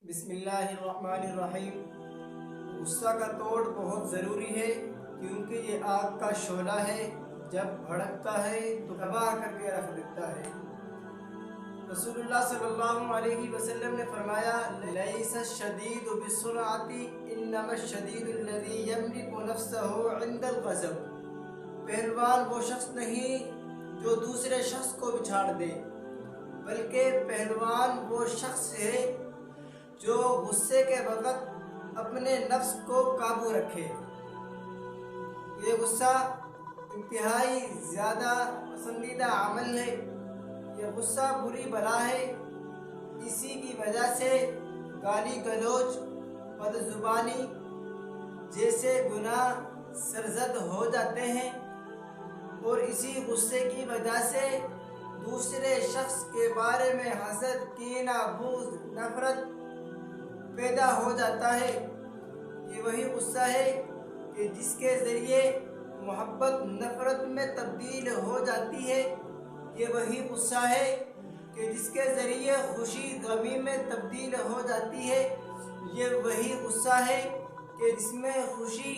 بسم اللہ الرحمن الرحیم۔ غصہ کا توڑ بہت ضروری ہے کیونکہ یہ آگ کا شعلہ ہے، جب بھڑکتا ہے تو تباہ کر کے رکھ دیتا ہے۔ رسول اللہ صلی اللہ علیہ وسلم نے فرمایا، لیس الشدید بالسرعۃ انما الشدید الذی یملک نفسہ عند الغضب۔ پہلوان وہ شخص نہیں جو دوسرے شخص کو بچھاڑ دے، بلکہ پہلوان وہ شخص ہے جو غصے کے وقت اپنے نفس کو قابو رکھے۔ یہ غصہ انتہائی زیادہ پسندیدہ عمل ہے۔ یہ غصہ بری بلا ہے، اسی کی وجہ سے گالی گلوچ، بد زبانی جیسے گناہ سرزد ہو جاتے ہیں، اور اسی غصے کی وجہ سے دوسرے شخص کے بارے میں حسد، کینہ، بغض، نفرت پیدا ہو جاتا ہے۔ یہ وہی غصہ ہے کہ جس کے ذریعے محبت نفرت میں تبدیل ہو جاتی ہے۔ یہ وہی غصہ ہے کہ جس کے ذریعے خوشی غمی میں تبدیل ہو جاتی ہے۔ یہ وہی غصہ ہے کہ جس میں خوشی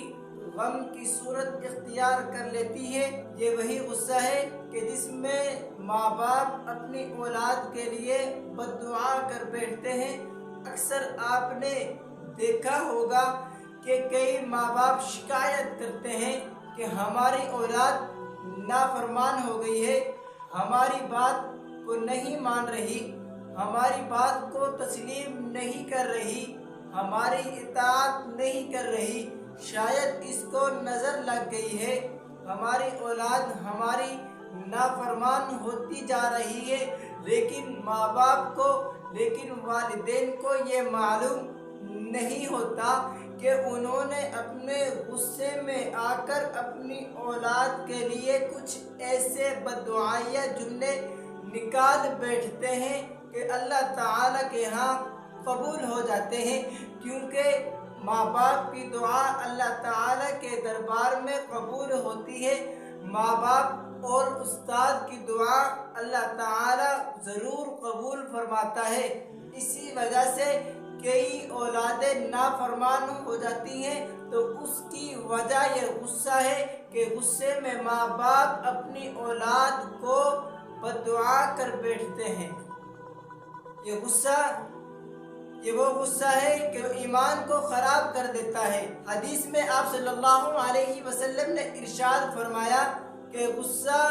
غم کی صورت اختیار کر لیتی ہے۔ یہ وہی غصہ ہے کہ جس میں ماں باپ اپنی اولاد کے لیے بد دعا کر بیٹھتے ہیں۔ اکثر آپ نے دیکھا ہوگا کہ کئی ماں باپ شکایت کرتے ہیں کہ ہماری اولاد نافرمان ہو گئی ہے، ہماری بات کو نہیں مان رہی، ہماری بات کو تسلیم نہیں کر رہی، ہماری اطاعت نہیں کر رہی، شاید اس کو نظر لگ گئی ہے، ہماری اولاد ہماری نافرمان ہوتی جا رہی ہے۔ لیکن ماں باپ کو، لیکن والدین کو یہ معلوم نہیں ہوتا کہ انہوں نے اپنے غصے میں آ کر اپنی اولاد کے لیے کچھ ایسے بددعائیہ جملے نکال بیٹھتے ہیں کہ اللہ تعالیٰ کے ہاں قبول ہو جاتے ہیں، کیونکہ ماں باپ کی دعا اللہ تعالیٰ کے دربار میں قبول ہوتی ہے۔ ماں باپ اور استاد کی دعا اللہ تعالیٰ ضرور قبول فرماتا ہے۔ اسی وجہ سے کئی اولادیں نافرمان ہو جاتی ہیں، تو اس کی وجہ یہ غصہ ہے کہ غصے میں ماں باپ اپنی اولاد کو بد دعا کر بیٹھتے ہیں۔ یہ وہ غصہ ہے کہ ایمان کو خراب کر دیتا ہے۔ حدیث میں آپ صلی اللہ علیہ وسلم نے ارشاد فرمایا کہ غصہ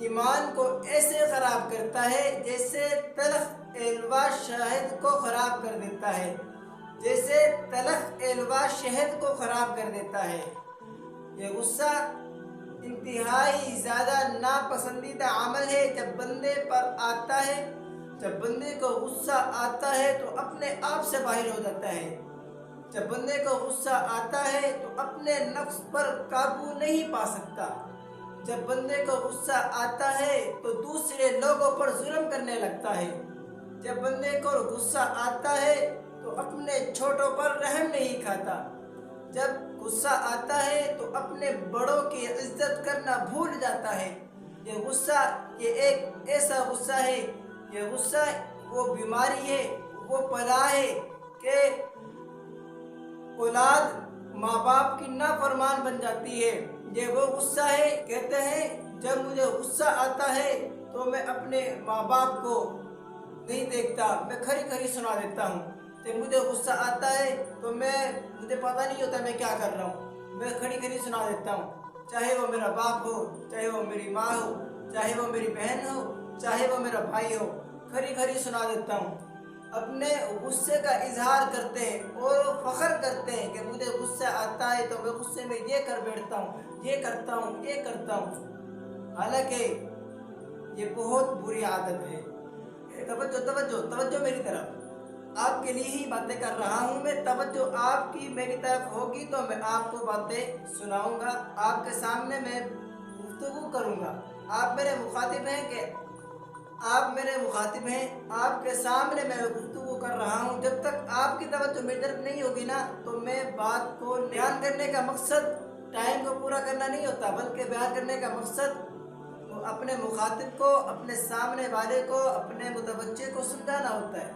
ایمان کو ایسے خراب کرتا ہے جیسے تلخ ایلوا شہد کو خراب کر دیتا ہے، جیسے تلخ ایلوا شہد کو خراب کر دیتا ہے۔ یہ غصہ انتہائی زیادہ ناپسندیدہ عمل ہے۔ جب بندے پر آتا ہے، جب بندے کو غصہ آتا ہے تو اپنے آپ سے باہر ہو جاتا ہے۔ جب بندے کو غصہ آتا ہے تو اپنے نفس پر قابو نہیں پا سکتا۔ جب بندے کو غصہ آتا ہے تو دوسرے لوگوں پر ظلم کرنے لگتا ہے۔ جب بندے کو غصہ آتا ہے تو اپنے چھوٹوں پر رحم نہیں کھاتا۔ جب غصہ آتا ہے تو اپنے بڑوں کی عزت کرنا بھول جاتا ہے۔ یہ غصہ یہ ایک ایسا غصہ ہے، یہ غصہ وہ بیماری ہے، وہ بلا ہے کہ اولاد ماں باپ کی نافرمان بن جاتی ہے۔ یہ وہ غصہ ہے، کہتے ہیں جب مجھے غصہ آتا ہے تو میں اپنے ماں باپ کو نہیں دیکھتا، میں کھری کھری سنا دیتا ہوں۔ جب مجھے غصہ آتا ہے تو مجھے پتہ نہیں ہوتا میں کیا کر رہا ہوں، میں کھری کھری سنا دیتا ہوں، چاہے وہ میرا باپ ہو، چاہے وہ میری ماں ہو، چاہے وہ میری بہن ہو، چاہے وہ میرا بھائی ہو، کھری کھری سنا دیتا ہوں۔ اپنے غصے کا اظہار کرتے ہیں اور فخر کرتے ہیں کہ مجھے غصہ آتا ہے تو میں غصے میں یہ کر بیٹھتا ہوں، یہ کرتا ہوں، یہ کرتا ہوں، حالانکہ یہ بہت بری عادت ہے۔ توجہ توجہ توجہ میری طرف، آپ کے لیے ہی باتیں کر رہا ہوں میں، توجہ آپ کی میری طرف ہوگی تو میں آپ کو باتیں سناؤں گا، آپ کے سامنے میں گفتگو کروں گا۔ آپ میرے مخاطب ہیں کہ آپ میرے مخاطب ہیں، آپ کے سامنے میں گفتگو کر رہا ہوں۔ جب تک آپ کی توجہ میری طرف نہیں ہوگی نا تو میں بات کو بیان کرنے کا مقصد ٹائم کو پورا کرنا نہیں ہوتا، بلکہ بیان کرنے کا مقصد اپنے مخاطب کو، اپنے سامنے والے کو، اپنے متوجہ کو سمجھانا ہوتا ہے۔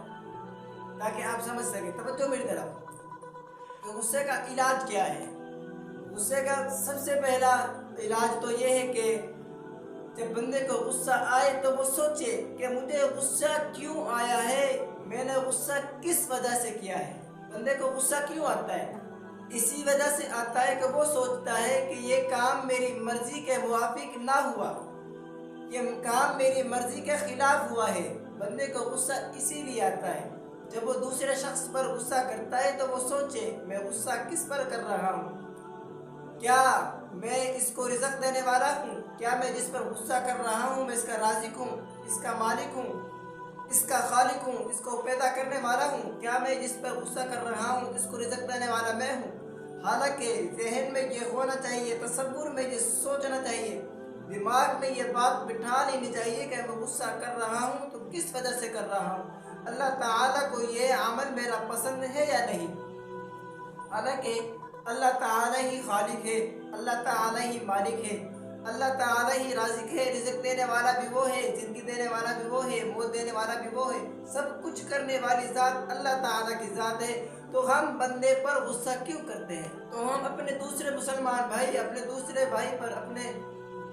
تاکہ آپ سمجھ سکیں. توجہ میری طرف. تو غصے کا علاج کیا ہے؟ غصے کا سب سے پہلا علاج تو یہ ہے کہ جب بندے کو غصہ آئے تو وہ سوچے کہ مجھے غصہ کیوں آیا ہے، میں نے غصہ کس وجہ سے کیا ہے. بندے کو غصہ کیوں آتا ہے؟ اسی وجہ سے آتا ہے کہ وہ سوچتا ہے کہ یہ کام میری مرضی کے موافق نہ ہوا، یہ کام میری مرضی کے خلاف ہوا ہے. بندے کو غصہ اسی لیے آتا ہے. جب وہ دوسرے شخص پر غصہ کرتا ہے تو وہ سوچے میں غصہ کس پر کر رہا ہوں. کیا میں اس کو رزق دینے والا ہوں؟ کیا میں جس پر غصہ کر رہا ہوں میں اس کا رازق ہوں، اس کا مالک ہوں، اس کا خالق ہوں، اس کو پیدا کرنے والا ہوں؟ کیا میں جس پر غصہ کر رہا ہوں اس کو رزق دینے والا میں ہوں؟ حالانکہ ذہن میں یہ ہونا چاہیے، تصور میں یہ سوچنا چاہیے، دماغ میں یہ بات بٹھا لینی چاہیے کہ میں غصہ کر رہا ہوں تو کس وجہ سے کر رہا ہوں، اللہ تعالیٰ کو یہ عمل میرا پسند ہے یا نہیں. حالانکہ اللہ تعالیٰ ہی خالق ہے، اللہ تعالیٰ ہی مالک ہے، اللہ تعالیٰ ہی رازق ہے. رزق دینے والا بھی وہ ہے، زندگی دینے والا بھی وہ ہے، موت دینے والا بھی وہ ہے. سب کچھ کرنے والی ذات اللہ تعالیٰ کی ذات ہے. تو ہم بندے پر غصہ کیوں کرتے ہیں؟ تو ہم اپنے دوسرے مسلمان بھائی، اپنے دوسرے بھائی پر، اپنے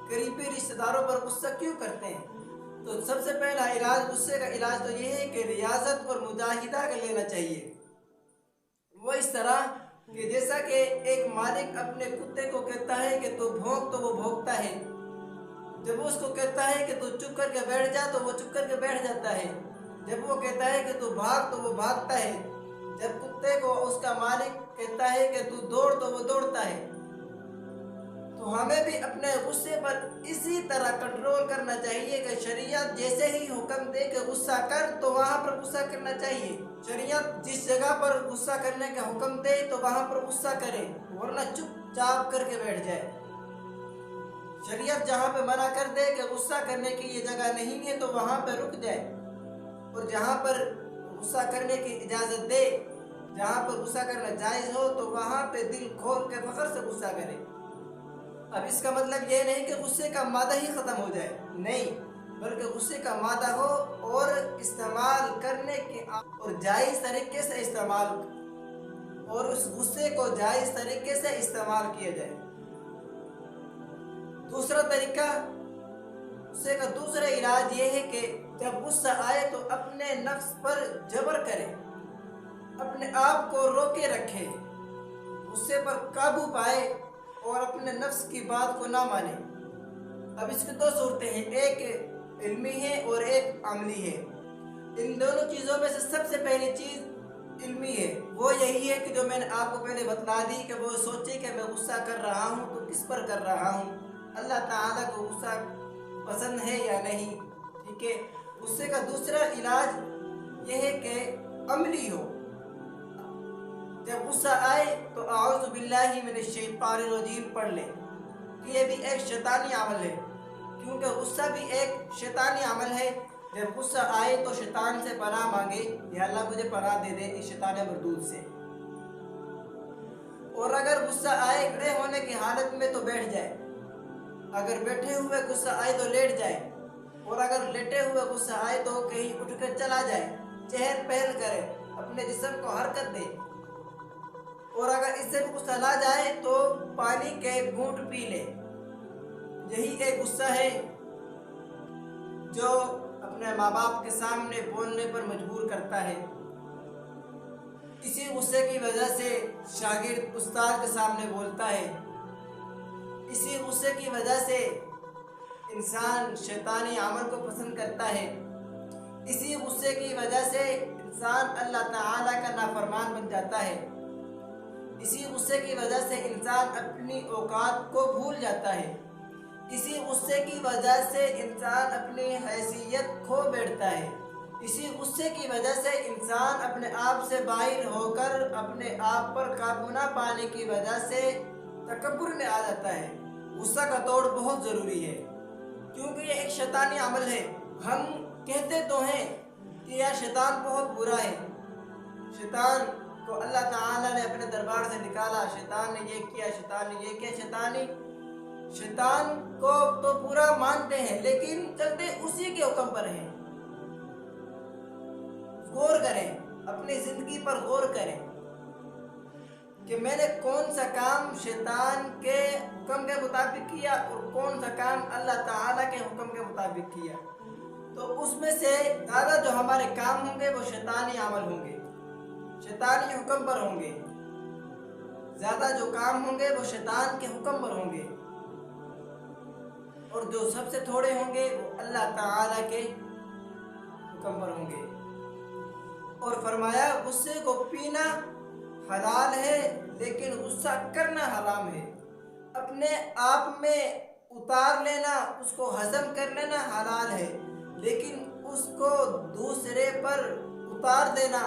قریبی رشتہ داروں پر غصہ کیوں کرتے ہیں؟ تو سب سے پہلا علاج، غصے کا علاج تو یہ ہے کہ ریاضت اور مجاہدہ کا لینا چاہیے. وہ اس طرح کہ جیسا کہ ایک مالک اپنے کتے کو کہتا ہے کہ تو بھونک تو وہ بھونکتا ہے. جب وہ اس کو کہتا ہے کہ تو چپ کر کے بیٹھ جا تو وہ چپ کر کے بیٹھ جاتا ہے. جب وہ کہتا ہے کہ تو بھاگ تو وہ بھاگتا ہے. جب کتے کو اس کا مالک کہتا ہے کہ تو دوڑ تو وہ دوڑتا ہے. تو ہمیں بھی اپنے غصے پر اسی طرح کنٹرول کرنا چاہیے کہ شریعت جیسے ہی حکم دے کہ غصہ کر تو وہاں پر غصہ کرنا چاہیے. شریعت جس جگہ پر غصہ کرنے کا حکم دے تو وہاں پر غصہ کرے، ورنہ چپ چاپ کر کے بیٹھ جائے. شریعت جہاں پہ منع کر دے کہ غصہ کرنے کی یہ جگہ نہیں ہے تو وہاں پہ رک جائے، اور جہاں پر غصہ کرنے کی اجازت دے، جہاں پر غصہ کرنا جائز ہو تو وہاں پہ دل کھول کے فخر سے غصہ کرے. اب اس کا مطلب یہ نہیں کہ غصے کا مادہ ہی ختم ہو جائے، نہیں، بلکہ غصے کا مادہ ہو اور استعمال کرنے کے اور جائز طریقے سے استعمال، اور اس غصے کو جائز طریقے سے استعمال کیا جائے. دوسرا طریقہ، غصے کا دوسرا علاج یہ ہے کہ جب غصہ آئے تو اپنے نفس پر جبر کرے، اپنے آپ کو روکے رکھے، غصے پر قابو پائے اور اپنے نفس کی بات کو نہ مانے. اب اس کی دو صورتیں ہیں، ایک علمی ہے اور ایک عملی ہے. ان دونوں چیزوں میں سے سب سے پہلی چیز علمی ہے. وہ یہی ہے کہ جو میں نے آپ کو پہلے بتلا دی کہ وہ سوچے کہ میں غصہ کر رہا ہوں تو کس پر کر رہا ہوں، اللہ تعالیٰ کو غصہ پسند ہے یا نہیں. ٹھیک ہے. غصے کا دوسرا علاج یہ ہے کہ عملی ہو. جب غصہ آئے تو اعوذ باللہ من الشیطان الرجیم پڑھ لے. یہ بھی ایک شیطانی عمل ہے، کیونکہ غصہ بھی ایک شیطانی عمل ہے. جب غصہ آئے تو شیطان سے پناہ مانگے، یا اللہ مجھے پناہ دے دے اس شیطان مردود سے. اور اگر غصہ آئے کھڑے ہونے کی حالت میں تو بیٹھ جائے، اگر بیٹھے ہوئے غصہ آئے تو لیٹ جائے، اور اگر لیٹے ہوئے غصہ آئے تو کہیں اٹھ کر چلا جائے، چہل پہل کرے، اپنے جسم کو حرکت دے. اور اگر اس سے بھی غصہ نہ جائے تو پانی کے گھونٹ پی لے. یہی ایک غصہ ہے جو اپنے ماں باپ کے سامنے بولنے پر مجبور کرتا ہے. اسی غصے کی وجہ سے شاگرد استاد کے سامنے بولتا ہے. اسی غصے کی وجہ سے انسان شیطانی عمل کو پسند کرتا ہے. اسی غصے کی وجہ سے انسان اللہ تعالیٰ کا نافرمان بن جاتا ہے. اسی غصے کی وجہ سے انسان اپنی اوقات کو بھول جاتا ہے. اسی غصے کی وجہ سے انسان اپنی حیثیت کھو بیٹھتا ہے. اسی غصے کی وجہ سے انسان اپنے آپ سے باہر ہو کر اپنے آپ پر قابو نہ پانے کی وجہ سے تکبر میں آ جاتا ہے. غصہ کا توڑ بہت ضروری ہے، کیونکہ یہ ایک شیطانی عمل ہے. ہم کہتے تو ہیں کہ یہ شیطان بہت برا ہے، شیطان کو اللہ تعالیٰ نے اپنے دربار سے نکالا، شیطان نے یہ کیا، شیطان نے یہ کیا. شیطان کو تو برا مانتے ہیں لیکن چلتے اسی کے حکم پر ہیں. غور کریں اپنی زندگی پر غور کریں کہ میں نے کون سا کام شیطان کے حکم کے مطابق کیا اور کون سا کام اللہ تعالیٰ کے حکم کے مطابق کیا. تو اس میں سے زیادہ جو ہمارے کام ہوں گے وہ شیطانی عمل ہوں گے، شیطانی حکم پر ہوں گے. زیادہ جو کام ہوں گے وہ شیطان کے حکم پر ہوں گے، اور جو سب سے تھوڑے ہوں گے وہ اللہ تعالیٰ کے حکم پر ہوں گے. اور فرمایا غصے کو پینا حلال ہے لیکن غصہ کرنا حرام ہے. اپنے آپ میں اتار لینا، اس کو ہضم کر لینا حلال ہے، لیکن اس کو دوسرے پر اتار دینا